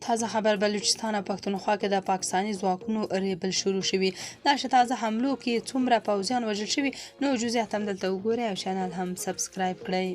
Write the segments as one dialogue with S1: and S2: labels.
S1: تازه خبر بلوچستان او پښتونخوا کې د پاکستاني ځواکونو ریبل شروع شوي. دا تازه حملو کې څومره پوځیان وژل شوي نو جزئیات هم دلته وګورئ او چینل هم سبسکرایب کړئ.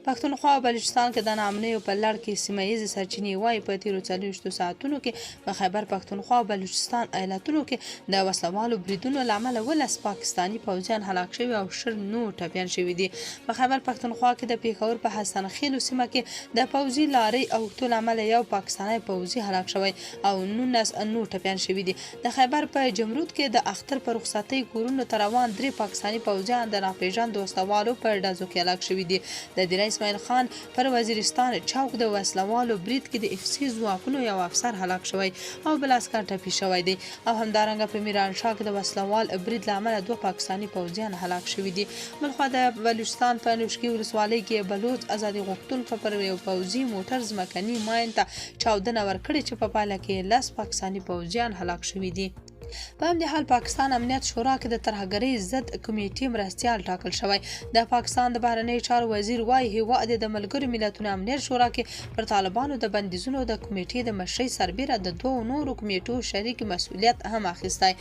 S1: پښتونخوا او بلوچستان کې د ناامنیو په لړ کې سیمه ییزې سرچینې وایي په تیرو 24 ساعتونو کې په خیبر پښتونخوا او بلوچستان ایالتونو کې د وسلوالو بریدونو له امله 12 پاکستاني پوځیان هلاک شوي او 10 نور ټپیان شوي دي. په خیبر پښتونخوا کې د پیښور په حسن خیلو سیمه کې د پوځي لارۍ او ټول عمله یو پاکستاني پوځي هلاک شوی او 19 نور ټپیان شوي دي. د خیبر په جمرود کې د اختر په رخصتۍ کورونو ته روان 3 پاکستاني پوځیان د ناپېژاندو وسلوالو په ډزو کې هلاک شوي دي. د دیر اسماعیل خان پر وزیرستان چوک د وسلوالو برید کې د اف سی ځواکونو یو افسر هلاک شوی او بل عسکر ټپي شوی دی او همدارنګه په میرانشاه کې د وسلوال برید له امله 2 پاکستاني پوځیان هلاک شوي دي. بلخوا د بلوچستان په نوشکي ولسوالۍ کې بلوچ ازادي غوښتونکو پر یو پوځي موټر ځمکني ماین ته چاودنه ورکړې چې په پایله کې 10 پاکستاني پوځیان هلاک شوي دي. په همدې حال پاکستان امنیت شورا کې د ترهګرۍ ضد کمیټې مرستیال ټاکل شوی. د پاکستان د بهرنیو چارو وزیر وایي هیواد د ملګرو ملتونو امنیت شورا کې پر طالبانو د بندیزونو د کمیټې د مشرۍ سربیره د 2 نورو کمیټو شریک مسؤلیت هم اخیستی.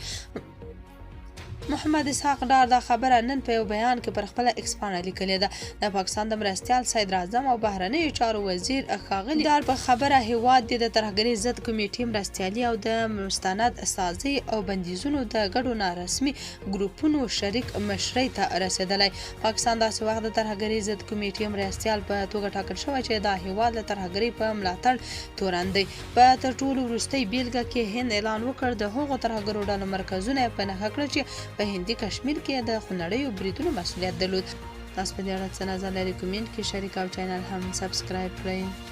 S1: محمد اسحاق ډار دا خبره نن په یو بیان کې پر خپل ایکس پاڼه لیکلې ده. د پاکستان د مرستیال صدر اعظم او بهرنیو چارو وزیر ښاغلي ډار په خبره هیواد د ترهګرۍ ضد کمیټې مرستیالي او د مستند سازي او بندیزونو د ګډو نارسمي ګروپونو شریک مشرۍ ته رسیدلی. پاکستان داسې وخت د ترهګرۍ ضد کمیټې مرستیال په توګه ټاکل شوی چې دا هیواد له ترهګرۍ په ملاتړ تورن دی. په تر ټولو وروستۍ بیلګه کې هند اعلان وکړ د هغو ترهګرو ډلو مرکزونه یې په نښه کړل چې په هندي کشمیر کې د خونړیو بریدونو مسؤلیت درلود. تاسو په دې اړه څه نظر لرئ؟ کومنټ کې شریک او چینل هم سبسکرایب کړئ.